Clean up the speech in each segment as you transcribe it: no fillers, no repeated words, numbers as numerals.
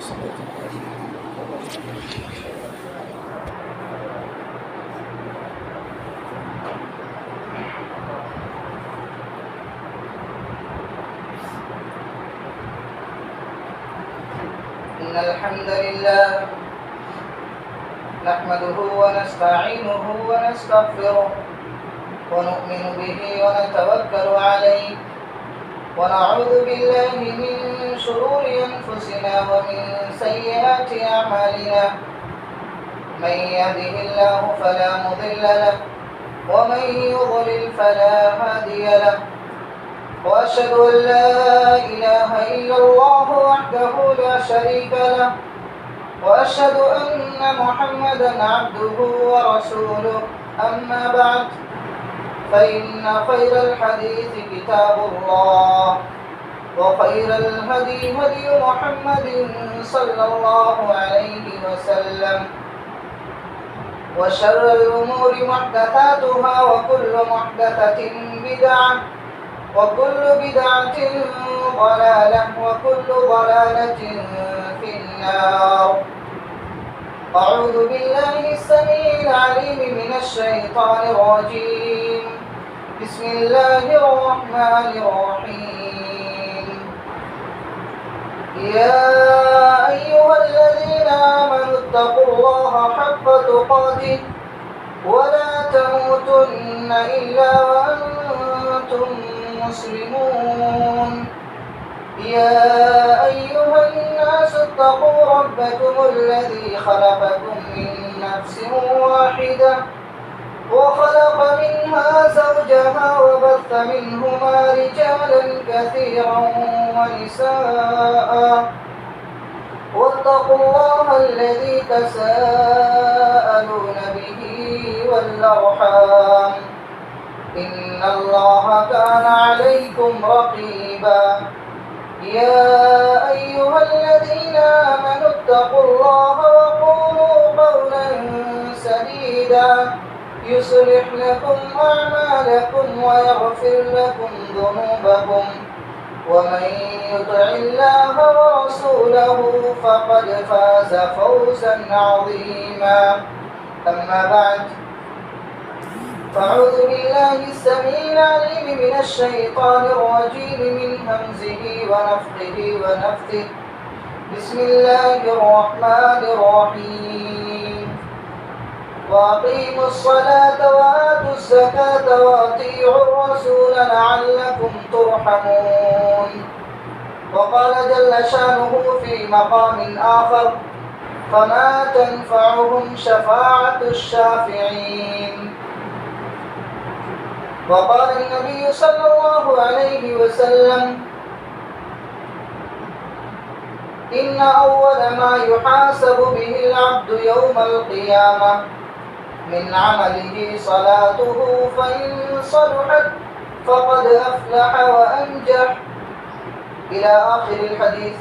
إن الحمد لله نحمده ونستعينه ونستغفره ونؤمن به ونتوكل عليه ونعوذ بالله من شرور أنفسنا ومن سيئات أعمالنا من يهده الله فلا مضل له ومن يضلل فلا هادي له وأشهد أن لا إله إلا الله وحده لا شريك له وأشهد أن محمدا عبده ورسوله أما بعد فإن خير الحديث كتاب الله وخير الهدي هدي محمد صلى الله عليه وسلم وشر الأمور محدثاتها وكل محدثة بدعة وكل بدعة ضلالة وكل ضلالة في النار. أعوذ بالله السميع العليم من الشيطان الرجيم. بسم الله الرحمن الرحيم. يا أيها الذين آمنوا اتقوا الله حق تقاته ولا تموتن إلا وأنتم مسلمون. يا أيها الناس اتقوا ربكم الذي خلقكم من نفس واحدة وخلق منها زوجها وبث منهما رجالا كثيرا ونساء واتقوا الله الذي تساءلون به والأرحام إن الله كان عليكم رقيبا. يا أيها الذين آمنوا اتقوا الله وقولوا قولا سديدا يصلح لكم أعمالكم ويغفر لكم ذنوبكم ومن يطع الله ورسوله فقد فاز فوزا عظيما. أما بعد فأعوذ بالله السميع العليم من الشيطان الرجيم من همزه ونفخه ونفثه. بسم الله الرحمن الرحيم. وأقيموا الصلاة وآتوا الزكاة وأطيعوا الرسول لعلكم ترحمون. وقال جل شانه في مقام آخر فما تنفعهم شفاعة الشافعين. وقال النبي صلى الله عليه وسلم إن أول ما يحاسب به العبد يوم القيامة من عمله صلاته فإن صلحت فقد أفلح وأنجح إلى آخر الحديث.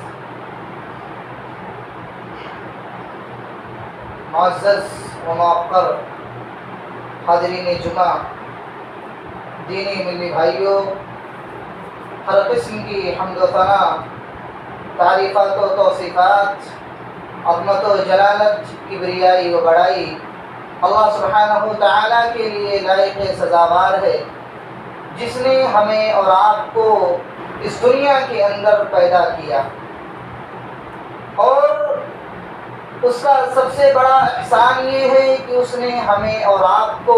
معزز و موقر حاضرین جمعہ، دینی ملی بھائیوں، ہر قسم کی حمد و ثنا، تعریفات و توصیفات، عظمت و جلالت، کبریائی و بڑائی اللہ سبحانہ تعالیٰ کے لیے لائق سزاوار ہے، جس نے ہمیں اور آپ کو اس دنیا کے اندر پیدا کیا، اور اس کا سب سے بڑا احسان یہ ہے کہ اس نے ہمیں اور آپ کو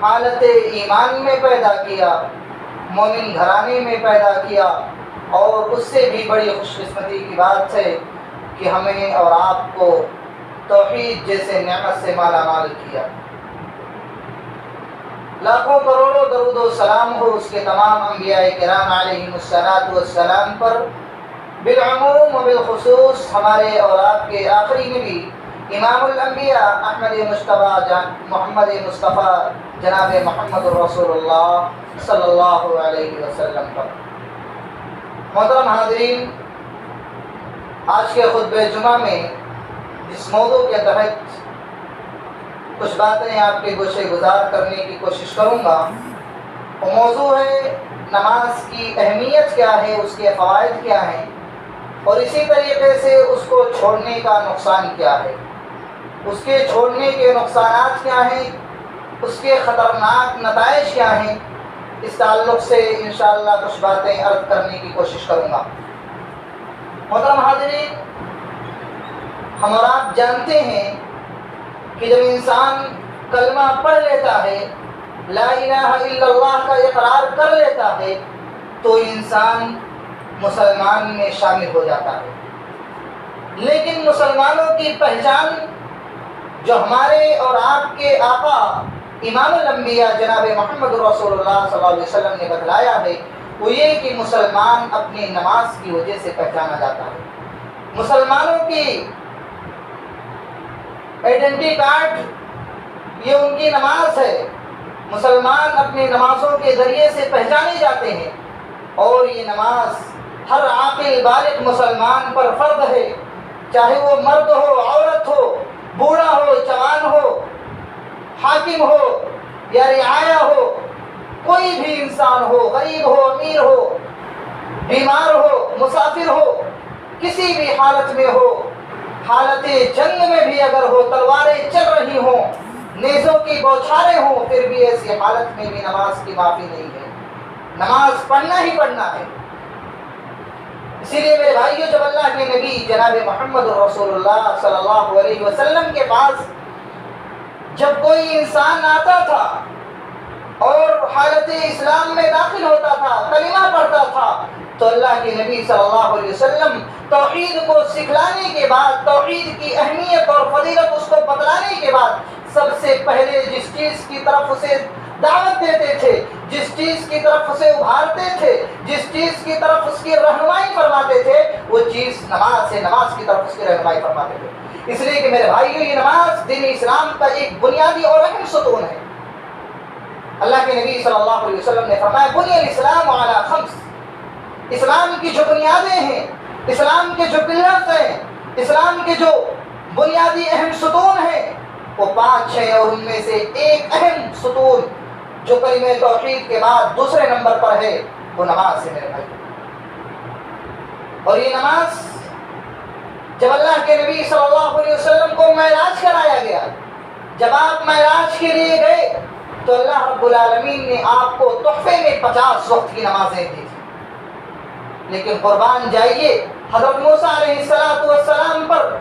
حالت ایمان میں پیدا کیا، مومن گھرانے میں پیدا کیا، اور اس سے بھی بڑی خوش قسمتی کی بات ہے کہ ہمیں اور آپ کو توحید جیسے نعمت سے مالا مال کیا۔ لاکھوں کروڑوں درود و سلام ہو اس کے تمام انبیاء کرام علیہم السلام پر، بالعموم و بالخصوص ہمارے اور آپ کے آخری نبی امام الانبیاء احمد محمد مصطفیٰ جناب محمد رسول اللہ صلی اللہ علیہ وسلم پر۔ محترم حاضرین، آج کے خطبہ جمعہ میں جس موضوع کے تحت کچھ باتیں آپ کے گوشے گزار کرنے کی کوشش کروں گا، وہ موضوع ہے نماز کی اہمیت کیا ہے، اس کے فوائد کیا ہیں، اور اسی طریقے سے اس کو چھوڑنے کا نقصان کیا ہے، اس کے چھوڑنے کے نقصانات کیا ہیں، اس کے خطرناک نتائج کیا ہیں، اس تعلق سے انشاءاللہ کچھ باتیں عرض کرنے کی کوشش کروں گا۔ محترم حاضرین، ہم اور آپ جانتے ہیں کہ جب انسان کلمہ پڑھ لیتا ہے، لا الہ الا اللہ کا اقرار کر لیتا ہے، تو انسان مسلمان میں شامل ہو جاتا ہے۔ لیکن مسلمانوں کی پہچان جو ہمارے اور آپ کے آقا امام الانبیاء جناب محمد رسول اللہ صلی اللہ علیہ وسلم نے بتلایا ہے، وہ یہ کہ مسلمان اپنی نماز کی وجہ سے پہچانا جاتا ہے۔ مسلمانوں کی آئیڈینٹی کارڈ یہ ان کی نماز ہے۔ مسلمان اپنی نمازوں کے ذریعے سے پہچانے جاتے ہیں، اور یہ نماز ہر عاقل بالغ مسلمان پر فرض ہے، چاہے وہ مرد ہو، عورت ہو، بوڑھا ہو، جوان ہو، حاکم ہو یا رعایا ہو، کوئی بھی انسان ہو، غریب ہو، امیر ہو، بیمار ہو، مسافر ہو، کسی بھی حالت میں ہو، حالت جنگ میں بھی اگر ہو، تلواریں چل رہی ہوں، نیزوں کی بوچھاریں ہوں، پھر بھی ایسی حالت میں بھی نماز کی معافی نہیں ہے، نماز پڑھنا ہی پڑھنا ہے۔ اسی لیے میرے بھائیو، جب اللہ کے نبی جناب محمد رسول اللہ صلی اللہ علیہ وسلم کے پاس جب کوئی انسان آتا تھا اور حالت اسلام میں داخل ہوتا تھا، کلمہ پڑھتا تھا، تو اللہ کے نبی صلی اللہ علیہ وسلم توحید کو سکھلانے کے بعد، توحید کی اہمیت اور فضیلت اس کو بتلانے کے بعد، سب سے پہلے جس چیز کی طرف اسے دعوت دیتے تھے، جس چیز کی طرف اسے ابھارتے تھے، جس چیز کی طرف اس کی رہنمائی فرماتے تھے، وہ چیز نماز ہے، نماز کی طرف اس کی رہنمائی فرماتے تھے۔ اس لیے کہ میرے بھائیو، یہ نماز دین اسلام کا ایک بنیادی اور اہم ستون ہے۔ اللہ کے نبی صلی اللہ علیہ وسلم نے فرمایا، بنی الاسلام علی خمس، اسلام کی جو بنیادیں ہیں، اسلام کے جو پلرز ہیں، اسلام کے جو بنیادی اہم ستون ہیں، وہ 5 ہیں، اور ان میں سے ایک اہم ستون جو کلمہ توحید کے بعد دوسرے نمبر پر ہے، وہ نماز ہے میرے بھائی۔ اور یہ نماز جب اللہ کے نبی صلی اللہ علیہ وسلم کو معراج کرایا گیا، جب آپ معراج کے لیے گئے، تو اللہ رب العالمین نے آپ کو تحفے میں 50 وقت کی نمازیں دی تھی۔ لیکن قربان جائیے حضرت موسیٰ علیہ السلام پر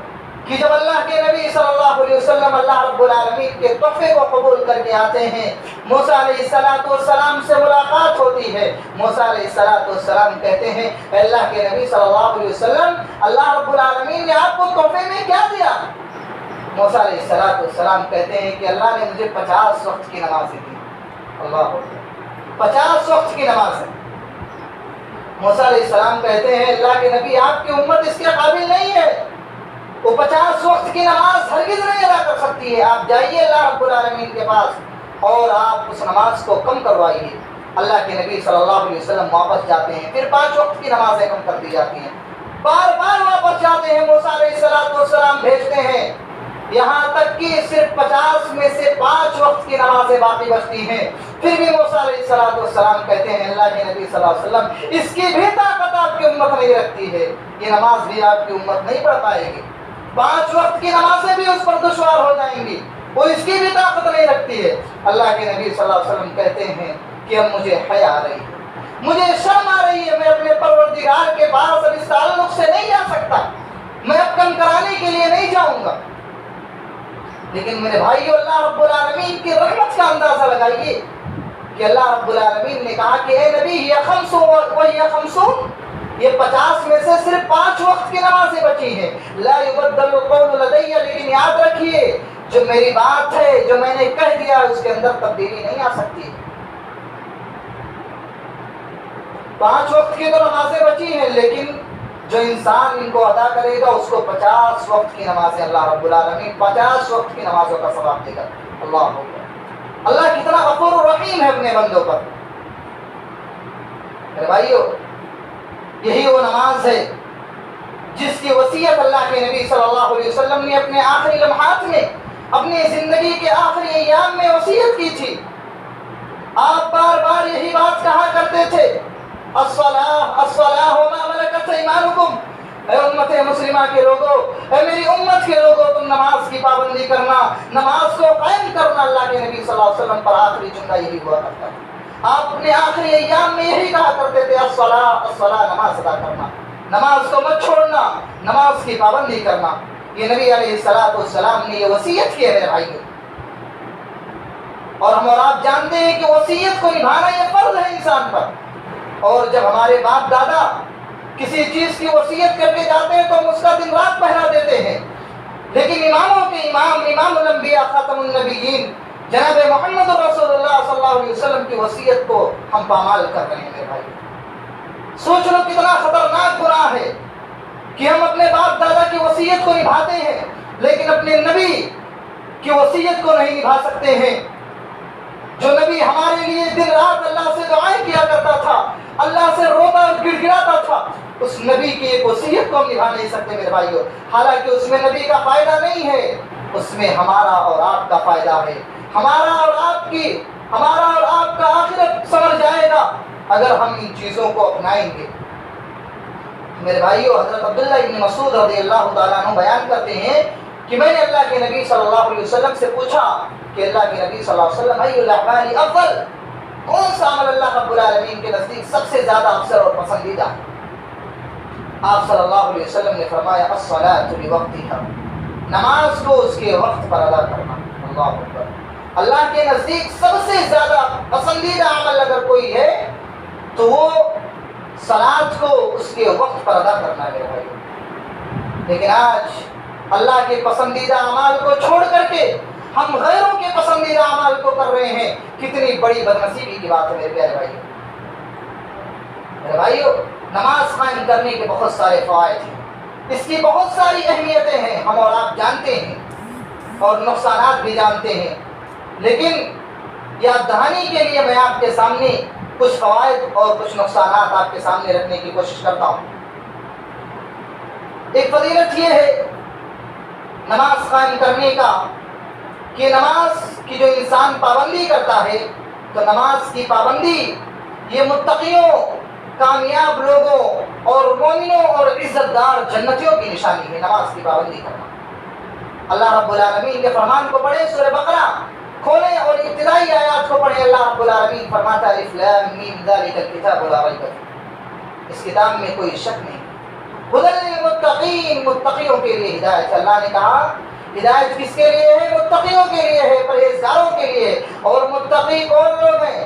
کہ جب اللہ کے نبی صلی اللہ علیہ وسلم اللہ رب العالمین کے تحفے کو قبول کر کے آتے ہیں، موسیٰ علیہ السلام سے ملاقات ہوتی ہے، موسیٰ علیہ السلام کہتے ہیں، اے اللہ کے نبی صلی اللہ علیہ وسلم، اللہ رب العالمین نے آپ کو تحفے میں کیا دیا؟ موسیٰ علیہ السلام کہتے ہیں کہ اللہ نے مجھے 50 وقت کی نمازیں دی۔ اللہ 50 وقت کی نماز ہے۔ موسیٰ علیہ السلام کہتے ہیں، اللہ کے نبی، آپ کی امت اس کے قابل نہیں ہے، وہ 50 وقت کی نماز ہرگز نہیں ادا کر سکتی ہے، آپ جائیے اللہ رب العالمین کے پاس اور آپ اس نماز کو کم کروائیے۔ اللہ کے نبی صلی اللہ علیہ وسلم واپس جاتے ہیں، پھر 5 وقت کی نمازیں کم کر دی جاتی ہیں، بار بار واپس جاتے ہیں، موسیٰ علیہ السلام بھیجتے ہیں، یہاں تک کہ صرف 50 میں سے 5 وقت کی نمازیں باقی بچتی ہیں۔ پھر بھی موسیٰ علیہ السلام کہتے ہیں، اللہ کے نبی صلی اللہ علیہ وسلم، اس کی بھی طاقت آپ کی امت نہیں رکھتی ہے، یہ نماز بھی آپ کی امت نہیں پڑھ پائے گی، 5 وقت کی نمازیں بھی اس پر دشوار ہو جائیں گی، وہ اس کی بھی طاقت نہیں رکھتی ہے۔ اللہ کے نبی صلی اللہ علیہ وسلم کہتے ہیں کہ اب مجھے حیا آ رہی ہے، مجھے شرم آ رہی ہے، میں اپنے پروردگار کے پاس اب اس تعلق سے نہیں جا سکتا، میں اب کم کرانے کے لیے نہیں جاؤں گا۔ لیکن میرے بھائیو، اللہ رب العالمین کی رحمت کا اندازہ لگائیے کہ اللہ رب العالمین نے کہا کہ اے نبی، یہ 50 یہ 50 میں سے صرف 5 وقت کی نمازیں بچی ہیں، لا یبدل القول لدی، لیکن یاد رکھیے جو میری بات ہے، جو میں نے کہہ دیا، اس کے اندر تبدیلی نہیں آ سکتی۔ 5 وقت کی تو نمازیں بچی ہیں، لیکن جو انسان ان کو ادا کرے گا اس کو 50 وقت کی نمازیں اللہ رب العالمین 50 وقت کی نمازوں کا ثواب دے گا۔ اللہ کتنا غفور الرحیم ہے اپنے بندوں پر۔ میرے بھائیو، یہی وہ نماز ہے جس کی وصیت اللہ کے نبی صلی اللہ علیہ وسلم نے اپنے آخری لمحات میں، اپنی زندگی کے آخری ایام میں وصیت کی تھی۔ آپ بار بار یہی بات کہا کرتے تھے، الصلاۃ وما ملکت ایمانکم، اے امت مسلمہ کے لوگوں، اے میری امت کے لوگوں، تم نماز کی پابندی کرنا، نماز کو قائم کرنا۔ اللہ کے نبی صلی اللہ علیہ وسلم پر آخری جملہ یہی ہوا کرتا تھا۔ آپ اپنے آخری ایام میں یہی کہا کرتے تھے، الصلاۃ الصلاۃ، نماز ادا کرنا، نماز کو مت چھوڑنا، نماز کی پابندی کرنا۔ یہ نبی علیہ الصلوۃ والسلام نے یہ وصیت کی ہے میرے بھائیو، اور ہم اور آپ جانتے ہیں کہ وصیت کو نبھانا یہ فرض ہے انسان پر۔ اور جب ہمارے باپ دادا کسی چیز کی وصیت کر کے جاتے ہیں تو ہم اس کا دن رات پہرا دیتے ہیں، لیکن اماموں کے امام، امام الانبیاء، خاتم النبیین، جناب محمد رسول اللہ صلی اللہ علیہ وسلم کی وصیت کو ہم پامال کر رہے ہیں میرے بھائی۔ سوچ لو کتنا خطرناک گناہ ہے کہ ہم اپنے باپ دادا کی وصیت کو نبھاتے ہیں لیکن اپنے نبی کی وصیت کو نہیں نبھا سکتے ہیں۔ جو نبی ہمارے لیے دن رات اللہ سے دعائیں کیا کرتا تھا، اللہ سے روتا گڑ گڑاتا تھا، اس نبی کی ایک وصیت کو ہم نبھا نہیں سکتے میرے بھائیو۔ حالانکہ اس میں نبی کا فائدہ نہیں ہے، اس میں ہمارا اور آپ کا فائدہ ہے۔ ہمارا اور آپ کا آخرت سمجھ جائے گا اگر ہم ان چیزوں کو اپنائیں گے۔ میرے بھائیو، حضرت عبداللہ ابن مسعود رضی اللہ تعالیٰ عنہ بیان کرتے ہیں کہ میں نے اللہ کے نبی صلی اللہ علیہ وسلم سے پوچھا کہ اللہ کے نبی صلی اللہ علیہ وسلم، ای الاعمال افضل، کون سا عمل اللہ رب العالمین کے نزدیک سب سے زیادہ افضل اور پسندیدہ ہے؟ آپ صلی اللہ علیہ وسلم نے فرمایا، الصلاۃ لوقتھا، نماز کو اس کے وقت پر ادا کرنا۔ اللہ اکبر۔ اللہ کے نزدیک سب سے زیادہ پسندیدہ عمل اگر کوئی ہے تو وہ صلاۃ کو اس کے وقت پر ادا کرنا ہے میرے بھائی۔ لیکن آج اللہ کے پسندیدہ اعمال کو چھوڑ کر کے ہم غیروں کے پسندیدہ اعمال کو کر رہے ہیں۔ کتنی بڑی بدنصیبی کی بات ہے میرے پیارے بھائی۔ میرے بھائیو، نماز قائم کرنے کے بہت سارے فوائد ہیں، اس کی بہت ساری اہمیتیں ہیں، ہم اور آپ جانتے ہیں اور نقصانات بھی جانتے ہیں، لیکن یاد دہانی کے لیے میں آپ کے سامنے کچھ فوائد اور کچھ نقصانات آپ کے سامنے رکھنے کی کوشش کرتا ہوں۔ ایک فضیلت یہ ہے نماز قائم کرنے کا کہ نماز کی جو انسان پابندی کرتا ہے تو نماز کی پابندی یہ متقیوں، کامیاب لوگوں اور مومنوں اور عزت دار جنتیوں کی نشانی ہے، نماز کی پابندی کرنا۔ اللہ رب العالمین کے فرمان کو پڑھیں، سورہ بقرہ کھولیں اور ابتدائی آیات کو پڑھیں۔ اللہ رب العالمین فرماتا ہے، الف لام میم ذالک الکتاب لا ریب فیہ، اس کتاب میں کوئی شک نہیں، ہدی للمتقین، متقیوں کے لیے ہدایت۔ اللہ نے کہا ہدایت کس کے لیے ہے؟ متقیوں کے لیے ہے، پرہیزگاروں کے لیے۔ اور متقی کون لوگ ہیں؟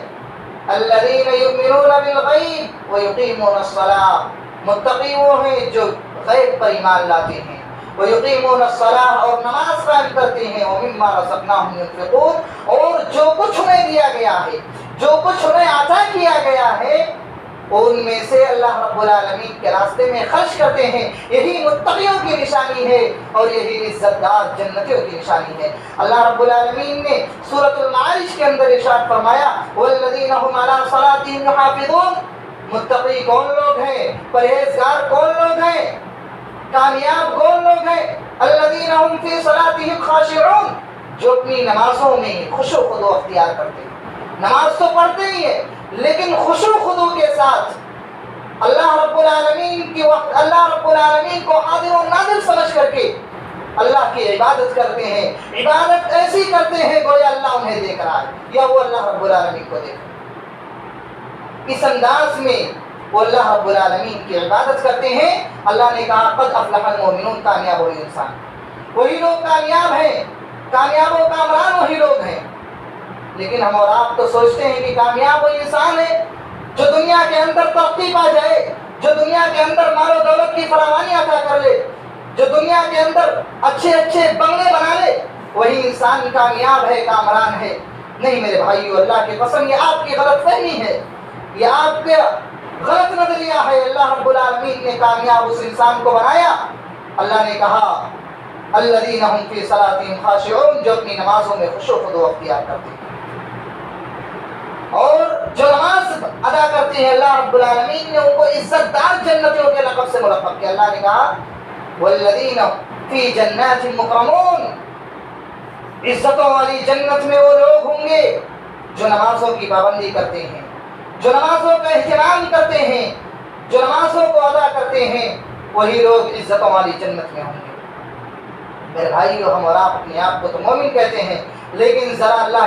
الذین یؤمنون بالغیب ویقیمون الصلاۃ، متقی وہ ہیں جو غیب پر ایمان لاتے ہیں، ویقیمون الصلاۃ، اور نماز قائم کرتے ہیں، ومما رزقناہم ینفقون، اور جو کچھ انہیں دیا گیا ہے، جو کچھ انہیں عطا کیا گیا ہے، ان میں سے اللہ رب العالمین کے راستے میں خرچ کرتے ہیں۔ یہی متقیوں کی نشانی ہے اور یہی عزت دار جنتیوں کی نشانی ہے۔ اللہ رب العالمین نے سورۃ المعارج کے اندر ارشاد فرمایا، والذین هم علی صلاتهم یحافظون، متقی کون لوگ ہیں؟ پرہیزگار کون لوگ ہیں؟ کامیاب کون لوگ ہیں؟ الذین هم فی صلاتهم خاشعون، جو اپنی نمازوں میں خشوع و خضوع اختیار کرتے ہیں۔ نماز تو پڑھتے ہی ہیں لیکن خشوع و خضوع کے ساتھ اللہ رب العالمین کو حاضر و ناظر سمجھ کر کے اللہ کی عبادت کرتے ہیں۔ عبادت ایسی کرتے ہیں گویا اللہ انہیں دیکھ رہا ہے یا وہ اللہ رب العالمین کو دیکھ رہا ہے۔ اس انداز میں وہ اللہ رب العالمین کی عبادت کرتے ہیں۔ اللہ نے کہا، قد افلح المؤمنون، کامیاب ہوئی انسان، وہی لوگ کامیاب ہیں، کامیاب و کامران وہی لوگ ہیں۔ لیکن ہم اور آپ تو سوچتے ہیں کہ کامیاب وہ انسان ہے جو دنیا کے اندر ترقی پا جائے، جو دنیا کے اندر مال و دولت کی فراوانی عطا کر لے، جو دنیا کے اندر اچھے اچھے بنگلے بنا لے، وہی انسان کامیاب ہے، کامران ہے۔ نہیں میرے بھائیو، اللہ کی قسم، یہ آپ کی غلط فہمی ہے، یہ آپ کا غلط نظریہ ہے۔ اللہ رب العالمین نے کامیاب اس انسان کو بنایا۔ اللہ نے کہا، الذین هم فی صلاتهم خاشعون، جو اپنی نمازوں میں خشوع و خضوع اختیار کرتے ہیں، اور جو نماز ادا کرتے ہیں اللہ رب العالمین نے ان کو عزت دار جنتیوں کے لقب سے ملقب کیا۔ اللہ نے کہا، والذین فی جنات مکرمون، عزتوں والی جنت میں وہ لوگ ہوں گے جو نمازوں کی پابندی کرتے ہیں، جو نمازوں کا اہتمام کرتے ہیں، جو نمازوں کو ادا کرتے ہیں۔ وہی لوگ عزتوں والی جنت میں ہوں گے۔ میرے بھائیو، ہم اور آپ اپنے آپ کو تو مومن کہتے ہیں، لیکن ذرا اللہ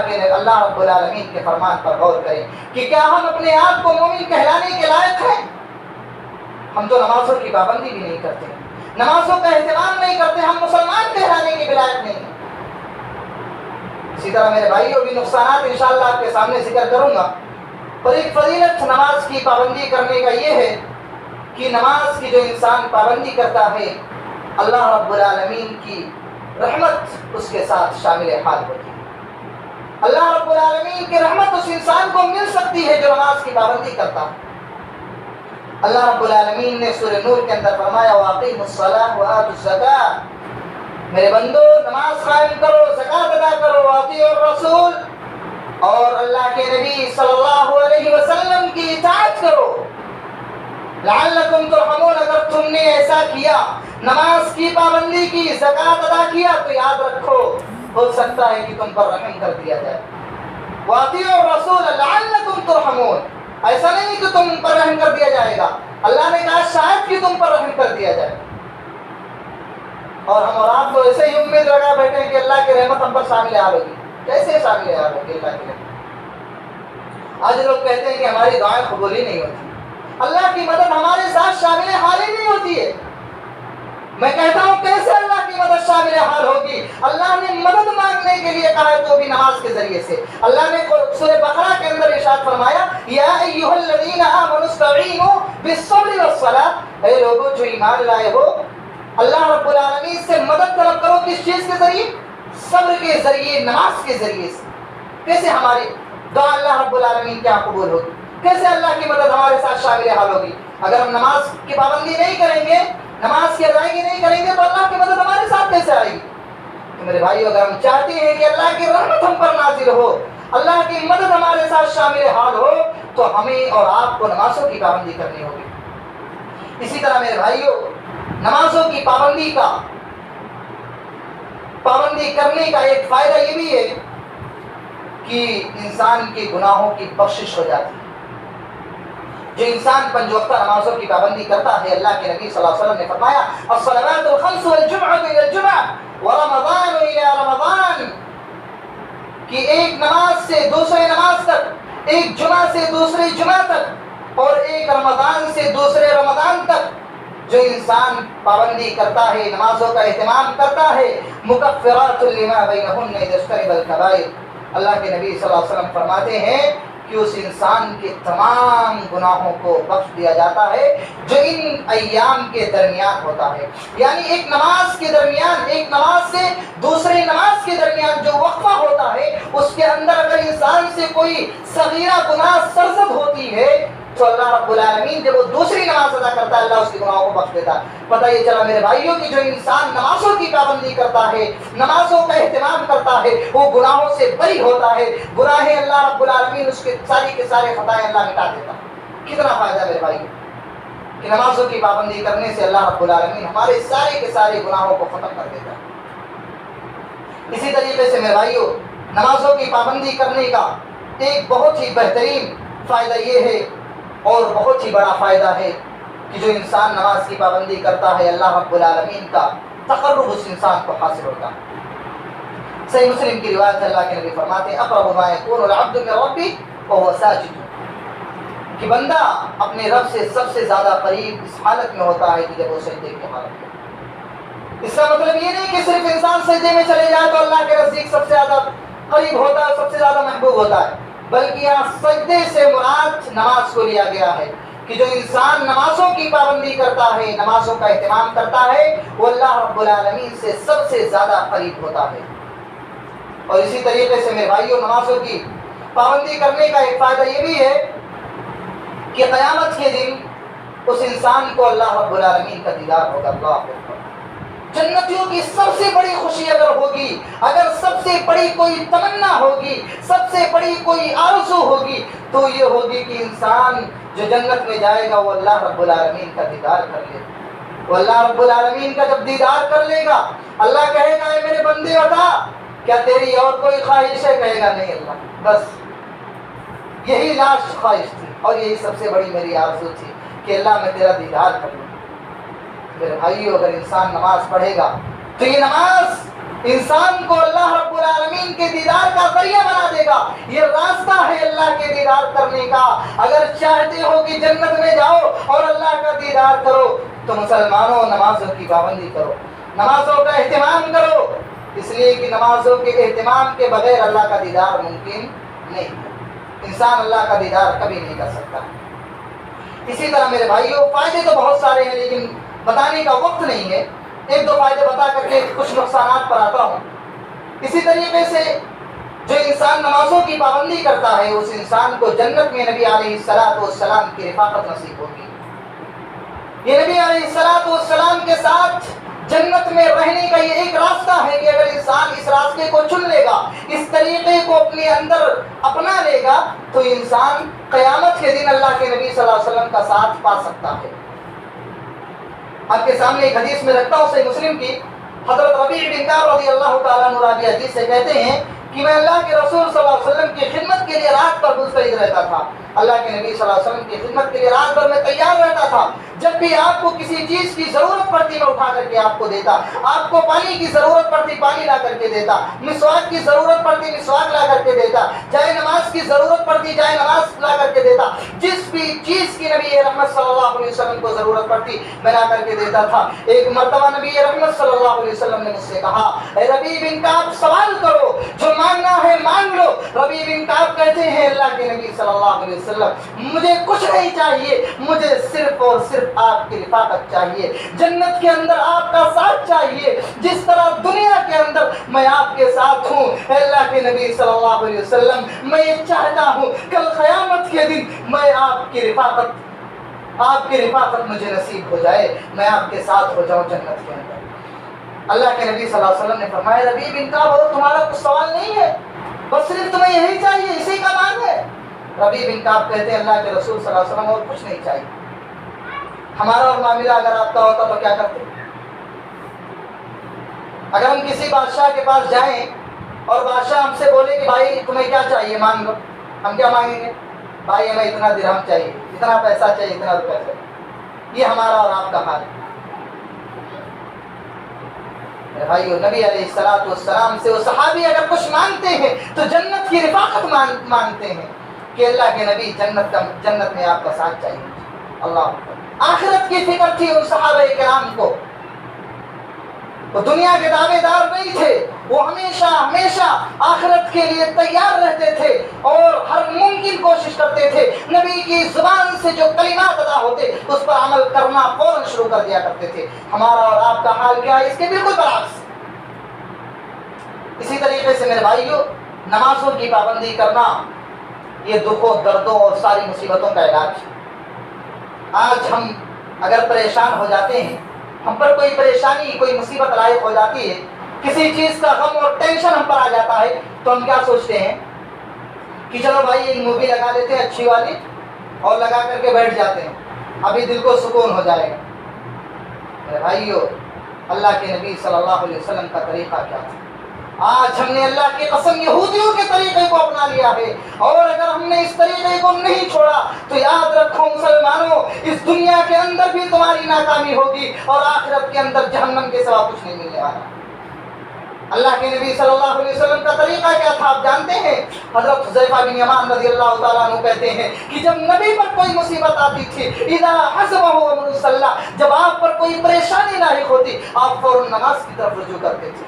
رب العالمین کے فرمان پر غور کریں کہ کیا ہم اپنے آپ کو مومن کہلانے کے لائق ہیں؟ ہم تو نمازوں کی پابندی بھی نہیں کرتے، نمازوں کا اہتمام نہیں کرتے، ہم مسلمان کہلانے کے لائق نہیں ہیں۔ اسی طرح میرے بھائیوں بھی نقصانات انشاءاللہ آپ کے سامنے ذکر کروں گا، اور ایک فضیلت نماز کی پابندی کرنے کا یہ ہے کہ نماز کی جو انسان پابندی کرتا ہے، اللہ رب العالمین کی رحمت اس کے ساتھ شامل حال ہوتی ہے۔ اللہ رب العالمین کی رحمت اس انسان کو مل سکتی ہے جو نماز کی پابندی کرتا ہے۔ اللہ رب العالمین نے سورہ نور کے اندر فرمایا وَأَقِیمُوا الصَّلَاةَ وَآتُوا الزَّکَاةَ، میرے بندو نماز قائم کرو، زکوٰۃ ادا کرو، وَأَطِیعُوا الرَّسُولَ، اور اللہ کے نبی صلی اللہ علیہ وسلم کی اطاعت کرو، لعلکم ترحمون، اگر تم نے ایسا کیا، نماز کی پابندی کی، زکوٰۃ ادا کیا، تو یاد رکھو ہو سکتا ہے کہ تم پر رحم کر دیا جائے۔ وَأَطِیعُوا الرَّسُولَ لَعَلَّکُمْ تُرْحَمُونَ، ایسا نہیں کہ تم پر رحم کر دیا جائے گا، اللہ نے کہا شاید کہ تم پر رحم کر دیا جائے۔ اور ہم اور آپ تو ایسے ہی امید لگا بیٹھے ہیں کہ اللہ کی رحمت ہم پر شامل حال ہوگی۔ کیسے شامل حال ہوگی اللہ کی رحمت؟ آج لوگ کہتے ہیں کہ ہماری دعائیں قبول ہی نہیں ہوتی، اللہ کی مدد ہمارے ساتھ شامل حال ہی نہیں ہوتی ہے۔ میں کہتا ہوں کیسے اللہ کی مدد شامل حال ہوگی؟ اللہ نے مدد مانگنے کے لیے کہا ہے، تو بھی نماز کے ذریعے سے۔ اللہ نے سورہ بقرہ کے اندر ارشاد فرمایا یا ایھا الذین آمنوا استعینوا بالصبر والصلاۃ، اے لوگوں جو ایمان لائے ہو، اللہ رب العالمین سے مدد طلب کرو، کس چیز کے ذریعے؟ صبر کے ذریعے، نماز کے ذریعے سے۔ کیسے ہماری دعا اللہ رب العالمین کیا قبول ہوگی؟ کیسے اللہ کی مدد ہمارے ساتھ شامل حال ہوگی؟ اگر ہم نماز کی پابندی نہیں کریں گے، نماز کی ادائیگی نہیں کریں گے، تو اللہ کی مدد ہمارے ساتھ کیسے آئے گی؟ تو میرے بھائیو، اگر ہم چاہتے ہیں کہ اللہ کی رحمت ہم پر نازل ہو، اللہ کی مدد ہمارے ساتھ شامل حال ہو، تو ہمیں اور آپ کو نمازوں کی پابندی کرنی ہوگی۔ اسی طرح میرے بھائیو، نمازوں کی پابندی کرنے کا ایک فائدہ یہ بھی ہے کہ انسان کے گناہوں کی بخشش ہو جاتی ہے۔ جو انسان پنج وقتہ نمازوں کی پابندی کرتا ہے، اللہ کے نبی صلی اللہ علیہ وسلم نے فرمایا الصلوات الخمس والجمعۃ الى الجمعہ ورمضان الى رمضان، کہ ایک نماز سے دوسرے نماز تک، ایک جمعہ سے دوسرے جمعہ تک، اور ایک رمضان سے دوسرے رمضان تک جو انسان پابندی کرتا ہے، نمازوں کا اہتمام کرتا ہے، مکفرات لما بینہن اذا اجتنب الکبائر، اللہ کے نبی صلی اللہ علیہ وسلم فرماتے ہیں کہ اس انسان کے تمام گناہوں کو بخش دیا جاتا ہے جو ان ایام کے درمیان ہوتا ہے۔ یعنی ایک نماز کے درمیان، ایک نماز سے دوسری نماز کے درمیان جو وقفہ ہوتا ہے، اس کے اندر اگر انسان سے کوئی صغیرہ گناہ سرزد ہوتی ہے، تو اللہ رب العالمین جب وہ دوسری نماز ادا کرتا ہے، اللہ اس کے گناہوں کو بخش دیتا ہے۔ پتہ یہ چلا میرے بھائیوں کہ جو انسان نمازوں کی پابندی کرتا ہے، نمازوں کا اہتمام کرتا ہے، وہ گناہوں سے بری ہوتا ہے، گناہیں اللہ رب العالمین اس کے سارے خطائیں اللہ مٹا دیتا ہے۔ کتنا فائدہ میرے بھائی کہ نمازوں کی پابندی کرنے سے اللہ رب العالمین ہمارے سارے کے سارے گناہوں کو ختم کر دیتا ہے۔ اسی طریقے سے میرے بھائیوں، نمازوں کی پابندی کرنے کا ایک بہت ہی بہترین فائدہ یہ ہے، اور بہت ہی بڑا فائدہ ہے، کہ جو انسان نماز کی پابندی کرتا ہے، اللہ رب العالمین کا تقرب اس انسان کو حاصل ہوتا ہے۔ صحیح مسلم کی روایت ہے، اللہ کے نبی فرماتے ہیں اقرب ما یکون العبد من ربہ وهو ساجد، کہ بندہ اپنے رب سے سب سے زیادہ قریب اس حالت میں ہوتا ہے کہ جب وہ سجدے کی حالت میں۔ اس کا مطلب یہ نہیں کہ صرف انسان سجدے میں چلے جائے تو اللہ کے نزدیک سب سے زیادہ قریب ہوتا ہے، سب سے زیادہ محبوب ہوتا ہے، بلکہ یہاں سجدے سے مراد نماز کو لیا گیا ہے، کہ جو انسان نمازوں کی پابندی کرتا ہے، نمازوں کا اہتمام کرتا ہے، وہ اللہ رب العالمین سے سب سے زیادہ قریب ہوتا ہے۔ اور اسی طریقے سے میرے بھائیوں، نمازوں کی پابندی کرنے کا ایک فائدہ یہ بھی ہے کہ قیامت کے دن اس انسان کو اللہ رب العالمین کا دیدار ہوگا۔ اللہ اکبر۔ جنتیوں کی سب سے بڑی خوشی اگر ہوگی، اگر سب سے بڑی کوئی تمنا ہوگی، سب سے بڑی کوئی آرزو ہوگی، تو یہ ہوگی کہ انسان جو جنت میں جائے گا وہ اللہ رب العالمین کا دیدار کر لے گا۔ وہ اللہ رب العالمین کا جب دیدار کر لے گا، اللہ کہے گا اے میرے بندے بتا کیا تیری اور کوئی خواہش ہے؟ کہے گا نہیں اللہ، بس یہی لاسٹ خواہش تھی اور یہی سب سے بڑی میری آرزو تھی کہ اللہ میں تیرا دیدار کر لوں۔ میرے بھائیو اگر انسان نماز پڑھے گا تو یہ نماز انسان کو اللہ رب العالمین کے دیدار کا ذریعہ بنا دے گا. یہ راستہ ہے اللہ کے دیدار کرنے کا. اگر چاہتے ہو کہ جنت میں جاؤ اور اللہ کا دیدار کرو تو مسلمانوں نمازوں کی پابندی کرو, نمازوں کا اہتمام کرو, اس لیے کہ نمازوں کے اہتمام کے بغیر اللہ کا دیدار ممکن نہیں. انسان اللہ کا دیدار کبھی نہیں کر سکتا. اسی طرح میرے بھائیوں فائدے تو بہت سارے ہیں لیکن بتانے کا وقت نہیں ہے. ایک دو فائدے بتا کر کے کچھ نقصانات پر آتا ہوں. اسی طریقے سے جو انسان نمازوں کی پابندی کرتا ہے اس انسان کو جنت میں نبی علیہ السلام کی رفاقت نصیب ہوگی. یہ نبی علیہ السلام کے ساتھ جنت میں رہنے کا یہ ایک راستہ ہے کہ اگر انسان اس راستے کو چن لے گا, اس طریقے کو اپنے اندر اپنا لے گا تو انسان قیامت کے دن اللہ کے نبی صلی اللہ علیہ وسلم کا ساتھ پا سکتا ہے. آپ کے سامنے ایک حدیث میں رکھتا ہوں صحیح مسلم کی. حضرت ربیع بن کعب رضی اللہ تعالیٰ عنہ راوی حدیث سے کہتے ہیں کہ میں اللہ کے رسول صلی اللہ علیہ وسلم کی خدمت کے لیے رات پر مستعد رہتا تھا. اللہ کے نبی صلی اللہ علیہ وسلم کی خدمت کے لیے رات بھر میں تیار رہتا تھا. جب بھی آپ کو کسی چیز کی ضرورت پڑتی میں اٹھا کر کے آپ کو دیتا, آپ کو پانی کی ضرورت پڑتی پانی لا کر کے دیتا, مسواک کی ضرورت پڑتی مسواک لا کر کے دیتا, جائے نماز کی ضرورت پڑتی جائے نماز لا کر کے دیتا. جس بھی چیز کی نبی رحمت صلی اللہ علیہ وسلم کو ضرورت پڑتی میں لا کر کے دیتا تھا. ایک مرتبہ نبی رحمت صلی اللہ علیہ وسلم نے مجھ سے کہا, اے ربیع بن کعب سوال کرو, جو مانگنا ہے مانگ لو. ربیع بن کعب کہتے ہیں اللہ کے نبی صلی اللہ علیہ وسلم مجھے کچھ نہیں چاہیے, مجھے صرف اور صرف آپ کی رفاقت چاہیے, جنت کے اندر آپ کا ساتھ چاہیے جس طرح دنیا کے اندر میں آپ کے ساتھ ہوں. اللہ کے نبی صلی اللہ علیہ وسلم میں یہ چاہتا ہوں کل قیامت کے دن میں آپ کی رفاقت مجھے نصیب ہو جائے, میں آپ کے ساتھ ہو جاؤں جنت کے اندر. اللہ کے نبی صلی اللہ علیہ وسلم نے فرمایا ربیع بن کعب تمہارا کچھ سوال نہیں ہے, بس صرف تمہیں یہی چاہیے, اسی کا مانگ ہے. ربیع بن کعب کہتے ہیں اللہ کے رسول صلی اللہ علیہ وسلم اور کچھ نہیں چاہیے. ہمارا اور معاملہ اگر آپ کا ہوتا تو کیا کرتے؟ اگر ہم کسی بادشاہ کے پاس جائیں اور بادشاہ ہم سے بولے کہ بھائی تمہیں کیا چاہیے مانگ لو, ہم کیا مانگیں گے؟ بھائی ہمیں اتنا درہم چاہیے, اتنا پیسہ چاہیے, اتنا روپیہ چاہیے. یہ ہمارا اور آپ کا حال ہے. بھائیو نبی علیہ السلام سے وہ صحابی اگر کچھ مانگتے ہیں تو جنت کی رفاقت مانگتے ہیں کہ اللہ کے نبی جنت میں آپ کا ساتھ چاہیے. اللہ آخرت کی فکر تھی ان صحابہ کرام کو. وہ دنیا کے دعوے دار نہیں تھے, وہ ہمیشہ آخرت کے لیے تیار رہتے تھے اور ہر ممکن کوشش کرتے تھے نبی کی زبان سے جو کلمات ادا ہوتے اس پر عمل کرنا فوراً شروع کر دیا کرتے تھے. ہمارا اور آپ کا حال کیا ہے؟ اس کے بالکل برعکس. اسی طریقے سے میرے بھائیوں نمازوں کی پابندی کرنا یہ دکھوں دردوں اور ساری مصیبتوں کا علاج ہے. آج ہم اگر پریشان ہو جاتے ہیں, ہم پر کوئی پریشانی کوئی مصیبت لاحق ہو جاتی ہے, کسی چیز کا غم اور ٹینشن ہم پر آ جاتا ہے تو ہم کیا سوچتے ہیں کہ چلو بھائی ایک مووی لگا لیتے ہیں اچھی والی اور لگا کر کے بیٹھ جاتے ہیں, ابھی دل کو سکون ہو جائے گا. میرے بھائیو اللہ کے نبی صلی اللہ علیہ وسلم کا طریقہ کیا تھا؟ آج ہم نے اللہ کی قسم یہودیوں کے طریقے کو اپنا لیا ہے, اور اگر ہم نے اس طریقے کو نہیں چھوڑا تو یاد رکھو مسلمانوں اس دنیا کے اندر بھی تمہاری ناکامی ہوگی اور آخرت کے اندر جہنم کے سوا کچھ نہیں ملنے والا. اللہ کے نبی صلی اللہ علیہ وسلم کا طریقہ کیا تھا آپ جانتے ہیں؟ حضرت حذیفہ بن یمان رضی اللہ تعالیٰ عنہ کہتے ہیں کہ جب نبی پر کوئی مصیبت آتی تھی, اذا حزبہ امر صلی, جب آپ پر کوئی پریشانی لاحق ہوتی آپ فوراً نماز کی طرف رجوع کرتے تھے,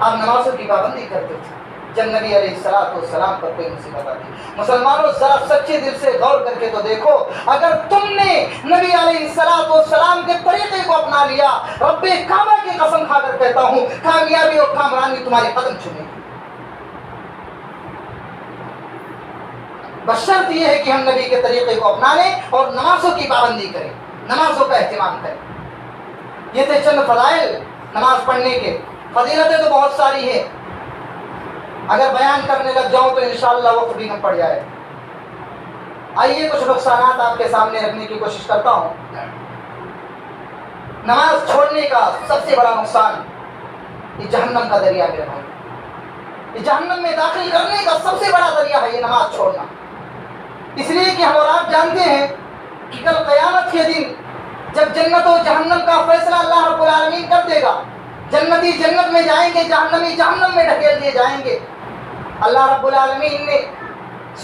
آپ نمازوں کی پابندی کرتے تھے. جب نبی علیہ السلام پر کوئی مصیبت آتی, مسلمانوں ذرا سچے دل سے غور کر کے تو دیکھو, اگر تم نے نبی علیہ السلام کے طریقے کو اپنا لیا, رب کعبہ کی قسم کھا کر کہتا ہوں کامیابی اور کامرانی تمہارے قدم چومے گی. بس شرط یہ ہے کہ ہم نبی کے طریقے کو اپنا لیں اور نمازوں کی پابندی کریں, نمازوں کا اہتمام کریں. یہ تھے چند فضائل نماز پڑھنے کے. فضیلتیں تو بہت ساری ہیں, اگر بیان کرنے لگ جاؤں تو انشاءاللہ وقت بھی کم پڑ جائے. آئیے کچھ نقصانات آپ کے سامنے رکھنے کی کوشش کرتا ہوں. نماز چھوڑنے کا سب سے بڑا نقصان یہ جہنم کا ذریعہ ہے. یہ جہنم میں داخل کرنے کا سب سے بڑا ذریعہ ہے یہ نماز چھوڑنا. اس لیے کہ ہم اور آپ جانتے ہیں کہ کل قیامت کے دن جب جنت و جہنم کا فیصلہ اللہ رب العالمین کر دے گا، جنتی جنت میں جائیں گے، جہنمی جہنم میں ڈھکیل دیے جائیں گے۔ اللہ رب العالمین نے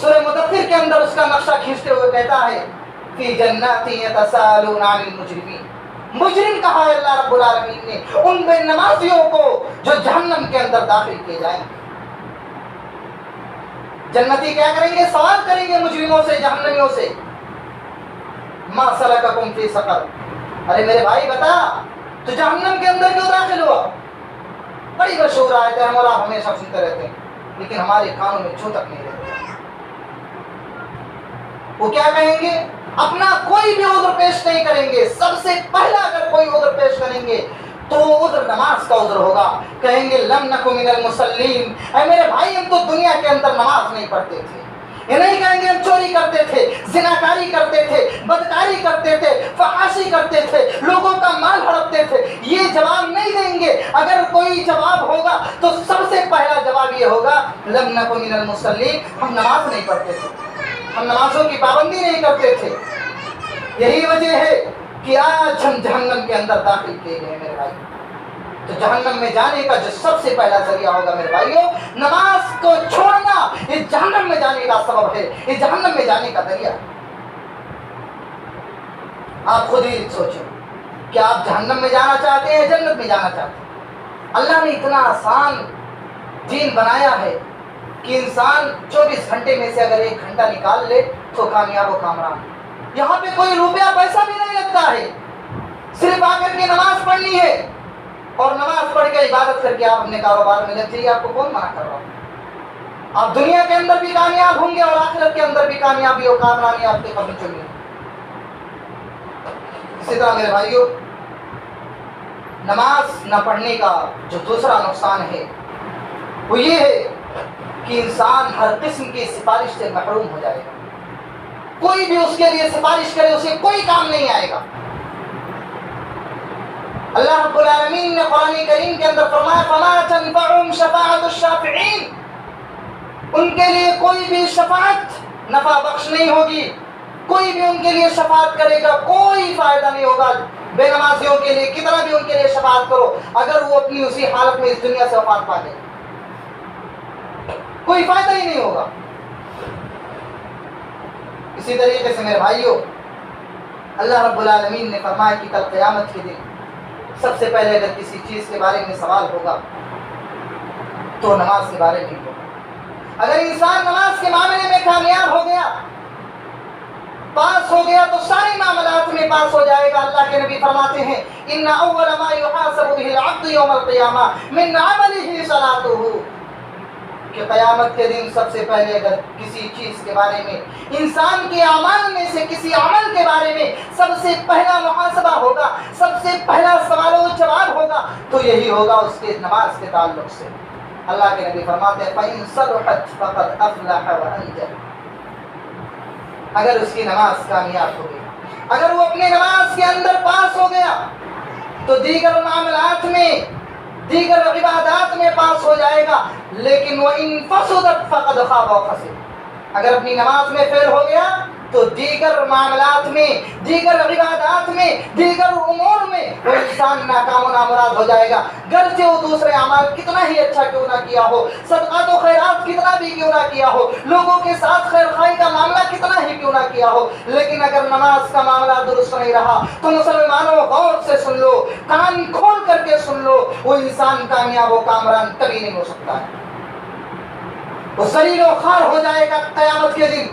سورہ مدثر کے اندر اس کا نقشہ کھینچتے ہوئے کہتا ہے فی جنات یتساءلون عن المجرمین، مجرم کہا ہے اللہ رب العالمین نے ان بے نمازیوں کو جو جہنم کے اندر داخل کیے جائیں گے۔ جنتی کیا کریں گے؟ سوال کریں گے مجرموں سے، جہنمیوں سے، ما سلککم فی سقر، ارے میرے بھائی بتا تو جہنم کے اندر کیوں داخل ہوا؟ بڑی مشہور آیت ہے، ہم اور آپ ہمیشہ سنتے رہتے ہیں لیکن ہمارے کانوں میں چھو تک نہیں رہتے۔ وہ کیا کہیں گے؟ اپنا کوئی بھی عذر پیش نہیں کریں گے، سب سے پہلا اگر کوئی عذر پیش کریں گے تو عذر نماز کا عذر ہوگا۔ کہیں گے لم نکو من المصلین، اے میرے بھائی ہم تو دنیا کے اندر نماز نہیں پڑھتے تھے۔ یہ نہیں کہیں گے ہم چوری کرتے تھے، زناکاری کرتے تھے، بدکاری کرتے تھے، فحاشی کرتے تھے، لوگوں کا مال ہڑپتے تھے، یہ جواب نہیں دیں گے۔ اگر کوئی جواب ہوگا تو سب سے پہلا جواب یہ ہوگا لم نکو من المصلین، ہم نماز نہیں پڑھتے تھے، ہم نمازوں کی پابندی نہیں کرتے تھے۔ یہی وجہ ہے کہ آج ہم جہنم کے اندر داخل کیے گئے میرے بھائی۔ تو جہنم میں جانے کا جو سب سے پہلا ذریعہ ہوگا میرے بھائیوں، نماز کو چھوڑنا، یہ جہنم میں جانے کا سبب ہے، یہ جہنم میں جانے کا ذریعہ ہے۔ آپ خود ہی سوچیں کہ آپ جہنم میں جانا چاہتے ہیں، جنت میں جانا چاہتے ہیں؟ اللہ نے اتنا آسان دین بنایا ہے کہ انسان 24 گھنٹے میں سے اگر 1 گھنٹہ نکال لے تو کامیاب و کامران۔ یہاں پہ کوئی روپیہ پیسہ بھی نہیں لگتا ہے، صرف آ کر کے نماز پڑھنی ہے اور نماز پڑھ کے عبادت کر کے آپ اپنے کاروبار میں لگ جائیے، آپ کو کون منع کر رہا؟ آپ دنیا کے اندر بھی کامیاب ہوں گے اور آخرت کے اندر بھی کامیابی اور کامرانی آپ کے قدم چلیں گے۔ اسی طرح میرے بھائیوں، نماز نہ پڑھنے کا جو دوسرا نقصان ہے وہ یہ ہے کہ انسان ہر قسم کی سفارش سے محروم ہو جائے گا۔ کوئی بھی اس کے لیے سفارش کرے اسے کوئی کام نہیں آئے گا۔ اللہ رب العالمین نے قرآن کریم کے اندر فرمایا فَمَا تَنْفَعُهُمْ شَفَاعَةُ الشَّافِعِينَ، ان کے لیے کوئی بھی شفاعت نفع بخش نہیں ہوگی، کوئی بھی ان کے لیے شفاعت کرے گا کوئی فائدہ نہیں ہوگا۔ بے نمازیوں کے لیے کتنا بھی ان کے لیے شفاعت کرو، اگر وہ اپنی اسی حالت میں اس دنیا سے وفات پا جائے کوئی فائدہ ہی نہیں ہوگا۔ اسی طریقے سے میرے بھائیوں، اللہ رب العالمین نے فرمایا کہ کل قیامت کے دن سب سے پہلے اگر کسی چیز کے بارے میں سوال ہوگا تو نماز کے بارے میں ہوگا۔ اگر انسان نماز کے معاملے میں کامیاب ہو گیا، پاس ہو گیا، تو سارے معاملات میں پاس ہو جائے گا۔ اللہ کے نبی فرماتے ہیں ان اول ما يحاسب به العبد يوم القيامه من عمله صلاته، کہ قیامت کے دن سب سے پہلے اگر کسی چیز کے بارے میں، انسان کے اعمال میں سے کسی عمل کے بارے میں سب سے پہلا محاسبہ ہوگا، سب سے پہلا سوال و جواب ہوگا تو یہی ہوگا اس کے نماز کے تعلق سے۔ اللہ کے نبی فرماتے ہیں فَإِن صَلُحَتْ فَقَدْ أَفْلَحَ وَأَنجَحَ، اگر اس کی نماز کامیاب ہو گئی، اگر وہ اپنے نماز کے اندر پاس ہو گیا تو دیگر معاملات میں، دیگر عبادات میں پاس ہو جائے گا۔ لیکن وَإِن فَسُدَتْ فَقَدْ خَابَ وَخَسِرَ، اگر اپنی نماز میں فیل ہو گیا تو دیگر معاملات میں، دیگر عبادات میں، دیگر امور میں وہ انسان ناکام و نامراد ہو جائے گا۔ گرچہ وہ دوسرے اعمال کتنا ہی اچھا کیوں نہ کیا ہو، صدقات و خیرات کتنا بھی کیوں نہ کیا ہو، لوگوں کے ساتھ خیر خواہی کا معاملہ کتنا ہی کیوں نہ کیا ہو، لیکن اگر نماز کا معاملہ درست نہیں رہا تو مسلمانوں غور سے سن لو، کان کھول کر کے سن لو، وہ انسان کامیاب و کامران کبھی نہیں ہو سکتا ہے۔ وہ ذلیل و خوار ہو جائے گا قیامت کے دن،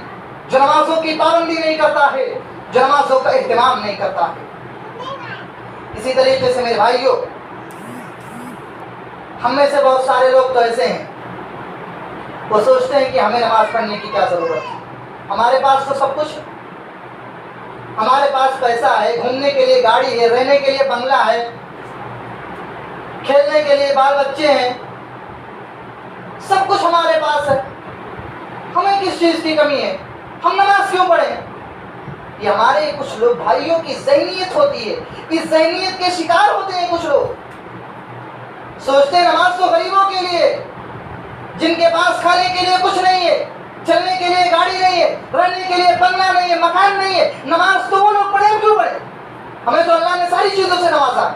جو نمازوں کی پابندی نہیں کرتا ہے، جو نمازوں کا اہتمام نہیں کرتا ہے۔ اسی طریقے سے میرے بھائیوں، ہم میں سے بہت سارے لوگ تو ایسے ہیں، وہ سوچتے ہیں کہ ہمیں نماز پڑھنے کی کیا ضرورت ہے، ہمارے پاس تو سب کچھ، ہمارے پاس پیسہ ہے، گھومنے کے لیے گاڑی ہے، رہنے کے لیے بنگلہ ہے، کھیلنے کے لیے بال بچے ہیں، سب کچھ ہمارے پاس ہے، ہمیں کس چیز کی کمی ہے، ہم نماز کیوں پڑھیں؟ یہ ہمارے کچھ لوگ بھائیوں کی ذہنیت ہوتی ہے، اس ذہنیت کے شکار ہوتے ہیں کچھ لوگ، سوچتے ہیں نماز تو غریبوں کے لیے، جن کے پاس کھانے کے لیے کچھ نہیں ہے، چلنے کے لیے گاڑی نہیں ہے، رہنے کے لیے بنگلہ نہیں ہے، مکان نہیں ہے، نماز تو وہ لوگ پڑھیں، کیوں پڑھیں؟ ہمیں تو اللہ نے ساری چیزوں سے نوازا.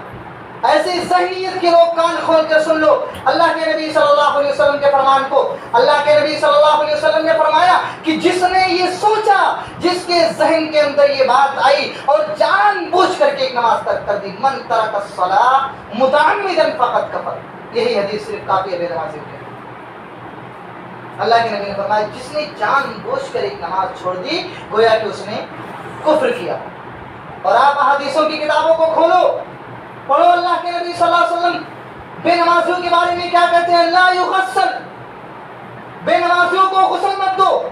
ایسی ذہنیت کے لوگ کان کھول کر سن لو اللہ کے نبی صلی اللہ علیہ وسلم کے فرمان کو. اللہ کے نبی صلی اللہ علیہ وسلم نے فرمایا کہ جس نے یہ سوچا, جس کے ذہن کے اندر یہ بات آئی اور جان بوجھ کر کے ایک نماز ترک کر دی, من ترک الصلاۃ متعمدا فقد کفر. یہی حدیث صرف کافی ہے بے نمازی کے. اللہ کے نبی نے فرمایا جس نے جان بوجھ کر ایک نماز چھوڑ دی گویا کہ اس نے کفر کیا. اور آپ احادیثوں کی کتابوں کو کھولو, پڑھو اللہ کے نبی صلی اللہ علیہ وسلم بے نمازیوں کے بارے میں کیا کہتے ہیں. لا یغسل, بے نمازیوں کو غسل مت دو.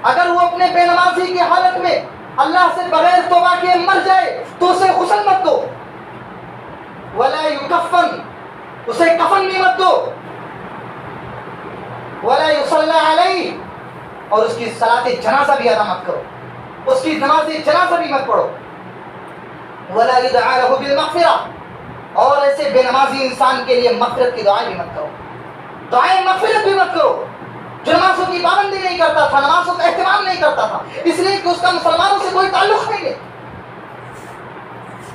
اگر وہ اپنے بے نمازی کی حالت میں اللہ سے بغیر توبہ کیے مر جائے تو اسے غسل مت دو. ولا یکفن, اسے کفن بھی مت دو. ولا یصلی علیہ, اور اس کی صلاۃ جنازہ بھی ادا مت کرو, اس کی نماز جنازہ بھی مت پڑھو. ولا يدعى له بالمغفرہ, اور ایسے بے نمازی انسان کے لیے مغفرت کی دعائیں بھی مت کرو, دعائیں مغفرت بھی مت کرو. جو نمازوں کی پابندی نہیں کرتا تھا, نمازوں کا اہتمام نہیں کرتا تھا, اس لیے کہ اس کا مسلمانوں سے کوئی تعلق نہیں ہے.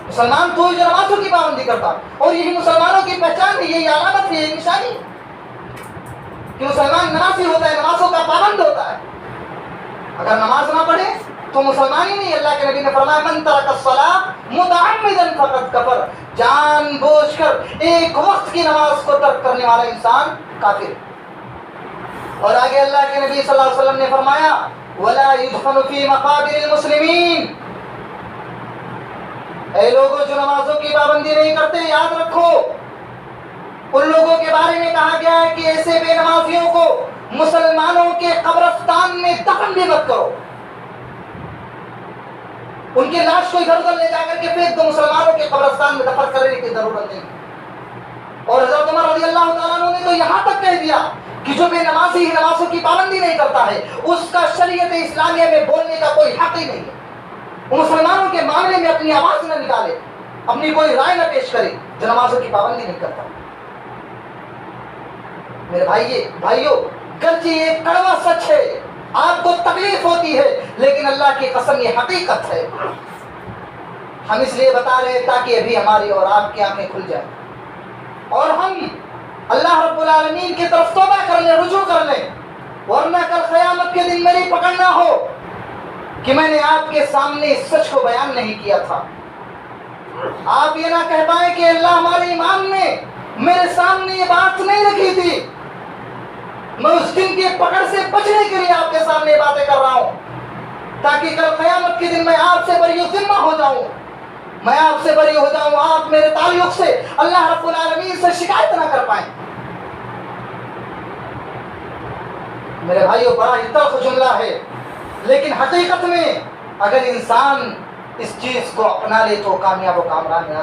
مسلمان تو جو نمازوں کی پابندی کرتا, اور یہی مسلمانوں کی پہچان ہے, یہی علامت ہے, یہی نشانی ہے کہ مسلمان نمازی ہوتا ہے, نمازوں کا پابند ہوتا ہے. اگر نماز نہ پڑھے تو مسلمان ہی نہیں. اللہ کے نبی نے فرمایا من ترک الصلاۃ متعمدا فقد کفر, جان بوجھ کر ایک وقت کی نماز کو ترک کرنے والا انسان کافر ہے. اور آگے اللہ کے نبی صلی اللہ علیہ وسلم نے فرمایا ولا يدفن في مقابر المسلمین, اے لوگوں جو نمازوں کی پابندی نہیں کرتے, یاد رکھو ان لوگوں کے بارے میں کہا گیا ہے کہ ایسے بے نمازیوں کو مسلمانوں کے قبرستان میں دفن بھی مت کرو. ان کی لاش کو ادھر ادھر لے جا کر کے پھینک دو, مسلمانوں کے قبرستان میں دفن کرنے کی ضرورت نہیں. اور حضرت عمر رضی اللہ تعالیٰ عنہ نے تو یہاں تک کہہ دیا کہ جو بے نمازی ہے, نمازوں کی پابندی نہیں کرتا ہے, اس کا شریعت اسلامیہ میں بولنے کا کوئی حق ہی نہیں ہے. وہ مسلمانوں کے معاملے میں اپنی آواز نہ نکالے, اپنی کوئی رائے نہ پیش کرے جو نمازوں کی پابندی نہیں کرتا. میرے بھائیوں, گرچہ یہ کڑوا سچ ہے, آپ کو تکلیف ہوتی ہے, لیکن اللہ کی قسم یہ حقیقت ہے. ہم اس لیے بتا رہے ہیں تاکہ ابھی ہماری اور آپ کی آنکھیں کھل جائیں اور ہم اللہ رب العالمین کی طرف توبہ کر لیں, رجوع کر لیں, ورنہ کل قیامت کے دن میری پکڑ نہ ہو کہ میں نے آپ کے سامنے اس سچ کو بیان نہیں کیا تھا. آپ یہ نہ کہہ پائیں کہ اللہ ہمارے امام نے میرے سامنے یہ بات نہیں رکھی تھی. میں اس دن کی پکڑ سے بچنے کے لیے آپ کے سامنے باتیں کر رہا ہوں تاکہ کل قیامت کے دن میں آپ سے بری ذمہ ہو جاؤں, میں آپ سے بری ہو جاؤں, آپ میرے تعلق سے اللہ رب العالمین سے شکایت نہ کر پائیں. میرے بھائیو, بڑا ہی تلخ جملہ ہے, لیکن حقیقت میں اگر انسان اس چیز کو اپنا لے تو کامیاب و کامران ہے.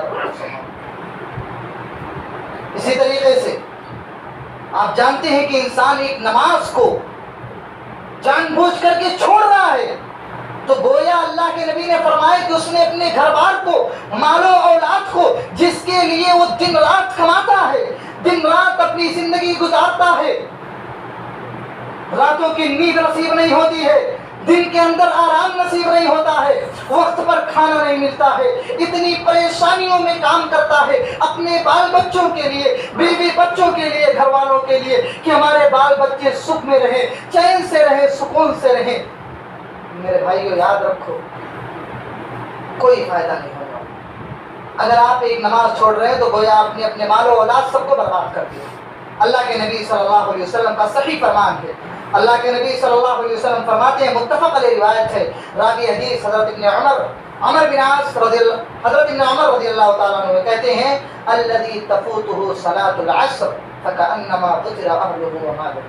اسی طریقے سے آپ جانتے ہیں کہ انسان ایک نماز کو جان بوجھ کر کے چھوڑ رہا ہے تو گویا اللہ کے نبی نے فرمایا کہ اس نے اپنے گھر بار کو, مال و اولاد کو, جس کے لیے وہ دن رات کماتا ہے, دن رات اپنی زندگی گزارتا ہے, راتوں کی نیند نصیب نہیں ہوتی ہے, دن کے اندر آرام نصیب نہیں ہوتا ہے, وقت پر کھانا نہیں ملتا ہے, اتنی پریشانیوں میں کام کرتا ہے اپنے بال بچوں کے لیے, بیوی بچوں کے لیے, گھر والوں کے لیے کہ ہمارے بال بچے سکھ میں رہیں, چین سے رہیں, سکون سے رہیں. میرے بھائیو یاد رکھو کوئی فائدہ نہیں ہوگا. اگر آپ ایک نماز چھوڑ رہے ہیں تو گویا آپ نے اپنے مال و اولاد سب کو برباد کر دیا. اللہ کے نبی صلی اللہ علیہ وسلم کا صحیح فرمان ہے. اللہ کے نبی صلی اللہ علیہ وسلم فرماتے ہیں, متفق علیہ روایت ہے, راوی حدیث حضرت ابن عمر بن عاص حضرت ابن عمر رضی اللہ تعالیٰ عنہ کہتے ہیں الذی تفوتہ صلاۃ العصر فکأنما قتل اہلہ ومالہ,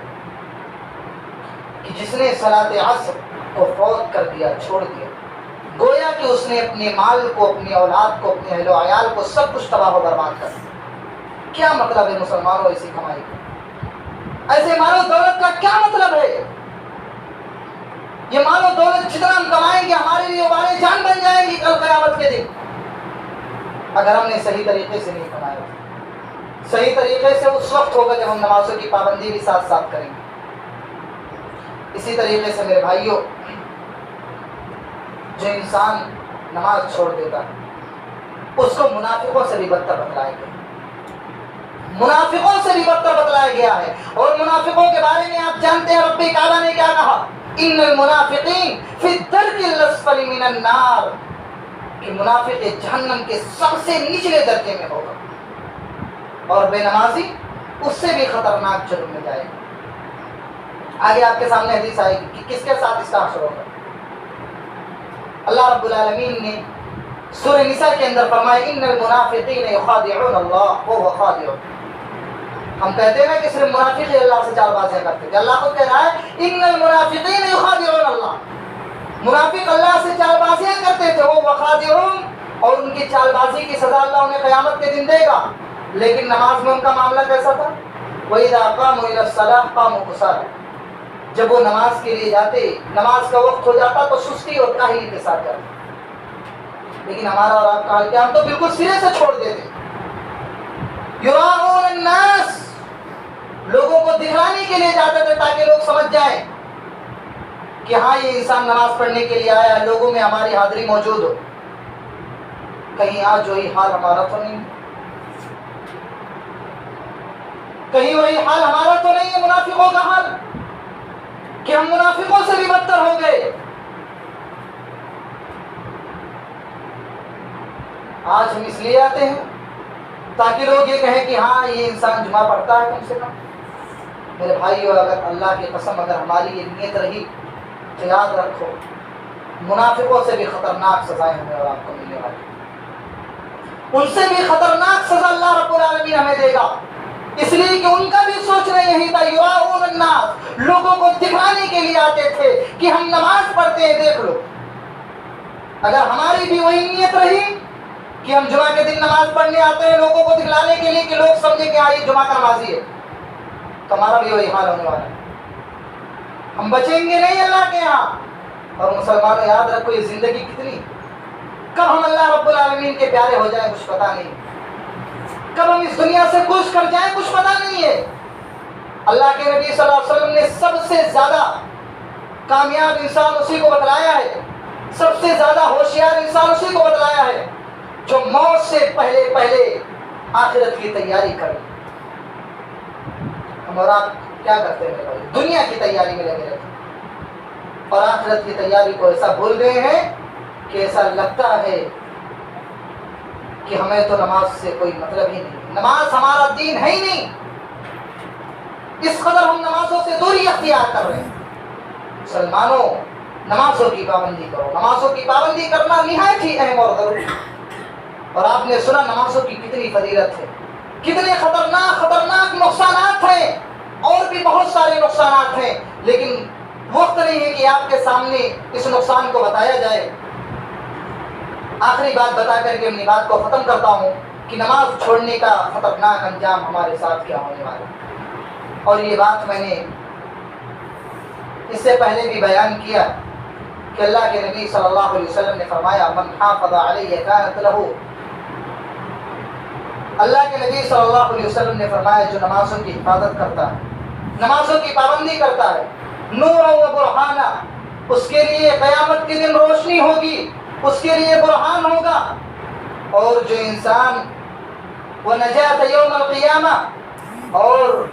کہ جس نے صلاۃ عصر کو فوت کر دیا, چھوڑ دیا, گویا کہ اس نے اپنے مال کو, اپنی اولاد کو, اپنے اہل و عیال کو سب کچھ تباہ و برباد کر دیا. کیا مطلب ہے مسلمانوں ایسی کمائی کا, ایسے مال و دولت کا کیا مطلب ہے؟ یہ مال و دولت جتنا ہم کمائیں گے ہمارے لیے وبال جان بن جائیں گی کل قیامت کے دن, اگر ہم نے صحیح طریقے سے نہیں کمایا. صحیح طریقے سے اس وقت ہوگا جب ہم نمازوں کی پابندی بھی ساتھ ساتھ کریں گے. اسی طریقے سے میرے بھائیوں, جو انسان نماز چھوڑ دیتا ہے اس کو منافقوں سے بھی بدتر بتلایا گیا، منافقوں سے بھی بدتر بتلایا گیا ہے۔ اور منافقوں کے بارے میں آپ جانتے ہیں رب کعبہ نے کیا کہا؟ ان المنافقین فی الدرک الاسفل من النار، کہ منافق جہنم کے سب سے نچلے درجے میں ہوگا، اور بے نمازی اس سے بھی خطرناک جرم میں جائے گا۔ آگے آپ کے سامنے حدیث آئے گی کہ کس کے ساتھ اس کا حشر ہوگا۔ اللہ رب العالمین نے سورہ نساء کے اندر فرمایا ان المنافقین یخادعون اللہ وهو خادعهم۔ ہم کہتے ہیں کہ صرف منافق ہی اللہ سے چال بازیاں کرتے ہیں، اللہ خود کہہ رہا ہے ان المنافقین یخادعون اللہ، منافق اللہ سے چال بازیاں کرتے تھے، وہ وخادعون، اور ان کی چال بازی کی سزا اللہ انہیں قیامت کے دن دے گا۔ لیکن نماز میں ان کا معاملہ کیسا تھا؟ وَإِذَا قَامُوا إِلَى الصَّلَاةِ قَامُوا كُسَالَىٰ، جب وہ نماز کے لیے جاتے، نماز کا وقت ہو جاتا تو سستی اور کاہلی کے ساتھ جاتے۔ لیکن ہمارا اور آپ کا حال کیا؟ ہم تو بالکل سرے سے چھوڑ دیتے۔ یراؤون الناس، لوگوں کو دکھلانے کے لیے جاتے تھے تاکہ لوگ سمجھ جائیں کہ ہاں یہ انسان نماز پڑھنے کے لیے آیا ہے، لوگوں میں ہماری حاضری موجود ہو۔ کہیں آج وہی حال ہمارا تو نہیں، کہیں وہی حال ہمارا تو نہیں ہے منافقوں کا حال، کہ ہم منافقوں سے بھی بدتر ہو گئے۔ آج ہم اس لیے آتے ہیں تاکہ لوگ یہ کہیں کہ ہاں یہ انسان جمعہ پڑھتا ہے کم سے کم۔ میرے بھائیو، اگر اللہ کی قسم اگر ہماری یہ نیت رہی تو یاد رکھو منافقوں سے بھی خطرناک سزائیں ہمیں اور آپ کو ملنے والی، ان سے بھی خطرناک سزا اللہ رب العالمین ہمیں دے گا، اس لیے کہ ان کا بھی سوچنا یہی تھا، یراؤون الناس، لوگوں کو دکھانے کے لیے آتے تھے کہ ہم نماز پڑھتے ہیں، دیکھ لو۔ اگر ہماری بھی وہی نیت رہی کہ ہم جمعہ کے دن نماز پڑھنے آتے ہیں لوگوں کو دکھلانے کے لیے کہ لوگ سمجھے کہ ہاں یہ جمعہ کا نمازی ہے، تو ہمارا بھی وہی حال ہونے والا ہے، ہم بچیں گے نہیں اللہ کے یہاں۔ اور مسلمانوں یاد رکھو یہ زندگی کتنی، کب ہم اللہ رب العالمین کے پیارے ہو جائیں کچھ پتہ نہیں، کب ہم اس دنیا سے کوچ کر جائیں کچھ پتہ نہیں ہے۔ اللہ کے نبی صلی اللہ علیہ وسلم نے سب سے زیادہ کامیاب انسان اسی کو بتلایا ہے، سب سے زیادہ ہوشیار انسان اسی کو بتلایا ہے جو موت سے پہلے پہلے آخرت کی تیاری کرے۔ ہم اور آپ کیا کرتے ہیں میرے بھائی؟ دنیا کی تیاری میں لگے رہتے ہیں اور آخرت کی تیاری کو ایسا بھول گئے ہیں کہ ایسا لگتا ہے کہ ہمیں تو نماز سے کوئی مطلب ہی نہیں، نماز ہمارا دین ہے ہی نہیں، اس قدر ہم نمازوں سے دوری اختیار کر رہے ہیں۔ مسلمانوں، نمازوں کی پابندی کرو، نمازوں کی پابندی کرنا نہایت ہی اہم اور ضروری۔ اور آپ نے سنا نمازوں کی کتنی فضیلت ہے، کتنے خطرناک نقصانات ہیں، اور بھی بہت سارے نقصانات ہیں، لیکن وقت نہیں ہے کہ آپ کے سامنے اس نقصان کو بتایا جائے۔ آخری بات بتا کر کے اپنی بات کو ختم کرتا ہوں کہ نماز چھوڑنے کا خطرناک انجام ہمارے ساتھ کیا ہونے والا ہے، اور یہ بات میں نے اس سے پہلے بھی بیان کیا کہ اللہ کے نبی صلی اللہ علیہ وسلم نے فرمایا من حافظ علیہ کانت لہ، اللہ کے نبی صلی اللہ علیہ وسلم نے فرمایا جو نمازوں کی حفاظت کرتا ہے، نمازوں کی پابندی کرتا ہے، نور و برہانہ، اس کے لیے قیامت کے دن روشنی ہوگی، اس کے لیے برہان ہوگا، اور جو انسان وہ نجات یوم القیامہ، اور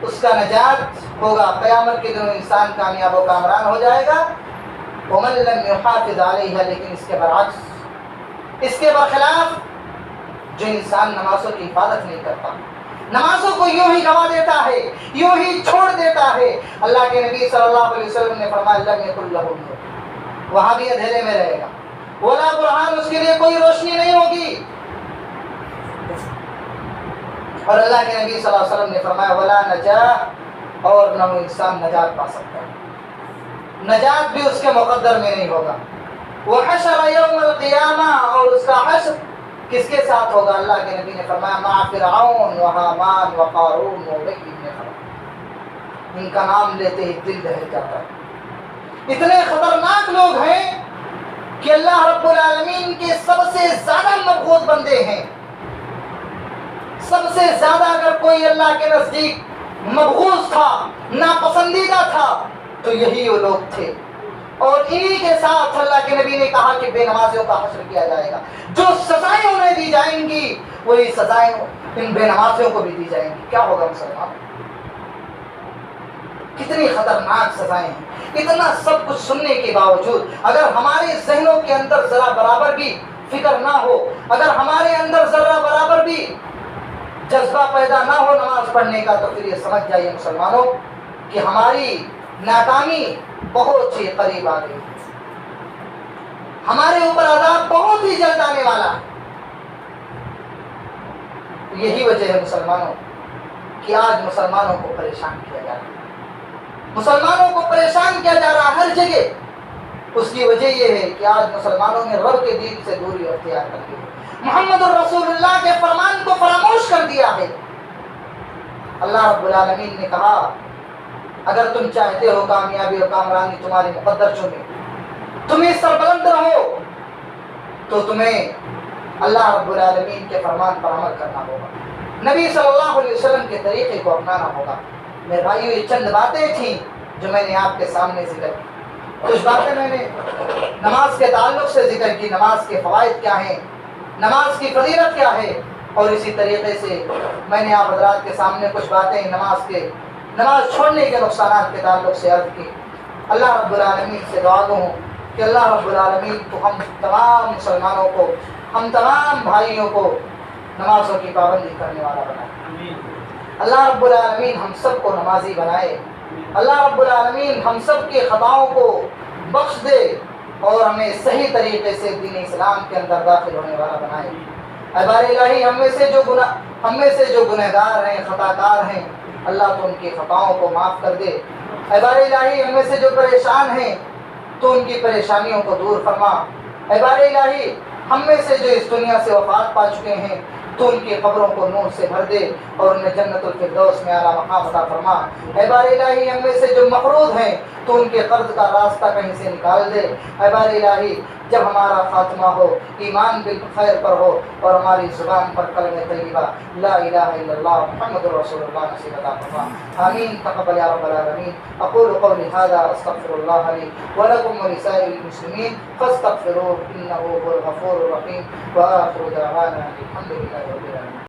اس کا نجات ہوگا قیامت کے دن، انسان کامیاب و کامران ہو جائے گا۔ ومن لم يحافظ علیہ، لیکن اس کے برعکس، اس کے برخلاف جو انسان نمازوں کی حفاظت نہیں کرتا، نمازوں کو یوں ہی گوا دیتا ہے، یوں ہی چھوڑ دیتا ہے، اللہ کے نبی صلی اللہ علیہ وسلم نے فرمایا لم یکن لہ نور، وہاں بھی اندھیرے میں رہے گا، ولا برہان، اس کے لیے کوئی روشنی نہیں ہوگی۔ اور اللہ کے نبی صلی اللہ علیہ وسلم نے فرمایا ولا نجاہ، اور نہ وہ انسان نجات پا سکتا ہے، نجات بھی اس کے مقدر میں نہیں ہوگا۔ وحشر یوم القیامہ، اور اس کا حشر کس کے ساتھ ہوگا؟ اللہ کے نبی نے فرمایا مع فرعون و حامان و قارون و ابی بن خلف، ان کا نام لیتے ہی دل دہل جاتا ہے۔ اتنے خطرناک لوگ ہیں کہ اللہ رب العالمین کے سب سے زیادہ مبغوض بندے ہیں، سب سے زیادہ اگر کوئی اللہ کے نزدیک مبغوض تھا، ناپسندیدہ تھا، تو یہی وہ لوگ تھے۔ اور انہی کے ساتھ اللہ کے نبی نے کہا کہ بے نمازیوں کا حشر کیا جائے گا. جو سزائیں انہیں دی جائیں گی وہی سزائیں ان بے نمازیوں کو بھی دی جائیں گی. کیا ہوگا مسلمان؟ کتنی خطرناک سزائیں ہیں. اتنا سب کچھ سننے کے باوجود اگر ہمارے ذہنوں کے اندر ذرا برابر بھی فکر نہ ہو، اگر ہمارے اندر ذرا برابر بھی جذبہ پیدا نہ ہو نماز پڑھنے کا، تو پھر یہ سمجھ جائیے مسلمانوں کہ ہماری ناکامی بہت ہی قریب آ گئی، ہمارے اوپر عذاب بہت ہی جلد آنے والا ہے. یہی وجہ ہے مسلمانوں کہ آج مسلمانوں کو پریشان کیا جا رہا ہے، مسلمانوں کو پریشان کیا جا رہا ہے ہر جگہ. اس کی وجہ یہ ہے کہ آج مسلمانوں نے رب کے دین سے دوری اختیار کر لی ہے، محمد الرسول اللہ کے فرمان کو فراموش کر دیا ہے. اللہ رب العالمین نے کہا اگر تم چاہتے ہو کامیابی اور کامرانی تمہاری مقدر چنے، تمہیں سربلند رہو، تو تمہیں اللہ رب العالمین کے فرمان پر عمل کرنا ہوگا، نبی صلی اللہ علیہ وسلم کے طریقے کو اپنانا ہوگا. میرے بھائیو، یہ چند باتیں تھیں جو میں نے آپ کے سامنے ذکر کی. کچھ باتیں میں نے نماز کے تعلق سے ذکر کی، نماز کے فوائد کیا ہیں، نماز کی فضیلت کیا ہے، اور اسی طریقے سے میں نے آپ حضرات کے سامنے کچھ باتیں نماز چھوڑنے کے نقصانات کے تعلق سے عرض کی. اللہ رب العالمین سے دعا ہوں کہ اللہ رب العالمین کو ہم تمام مسلمانوں کو، ہم تمام بھائیوں کو نمازوں کی پابندی کرنے والا بنائے. اللہ رب العالمین ہم سب کو نمازی بنائے. اللہ رب العالمین ہم سب کے خطاؤں کو بخش دے اور ہمیں صحیح طریقے سے دین اسلام کے اندر داخل ہونے والا بنائے. اے بار الہی، ہم میں سے جو گنہگار ہیں، خطا کار ہیں، اللہ تو ان کی خطاؤں کو معاف کر دے. اے بار الہی، ہم میں سے جو پریشان ہیں تو ان کی پریشانیوں کو دور فرما. اے بار الہی، ہم میں سے جو اس دنیا سے وفات پا چکے ہیں تو ان کی قبروں کو نور سے بھر دے اور انہیں جنت الفردوس میں اعلیٰ مقام عطا فرما. اے بار الہی، ہم میں سے جو مقروض ہیں تو ان کے قرض کا راستہ کہیں سے نکال دے. اے بار الہی، جب ہمارا خاتمہ ہو ایمان بالخیر پر ہو اور ہماری زبان پر کلمہ طیبہ لا الہ الا اللہ محمد رسول اللہ نصیب عطا فرما. آمین. تقبل یا رب العالمین. اقول قولی هذا استغفر الله لي ولكم ولسائر المسلمين فاستغفروه انه هو الغفور الرحيم. واخر دعوانا الحمد لله رب العالمين.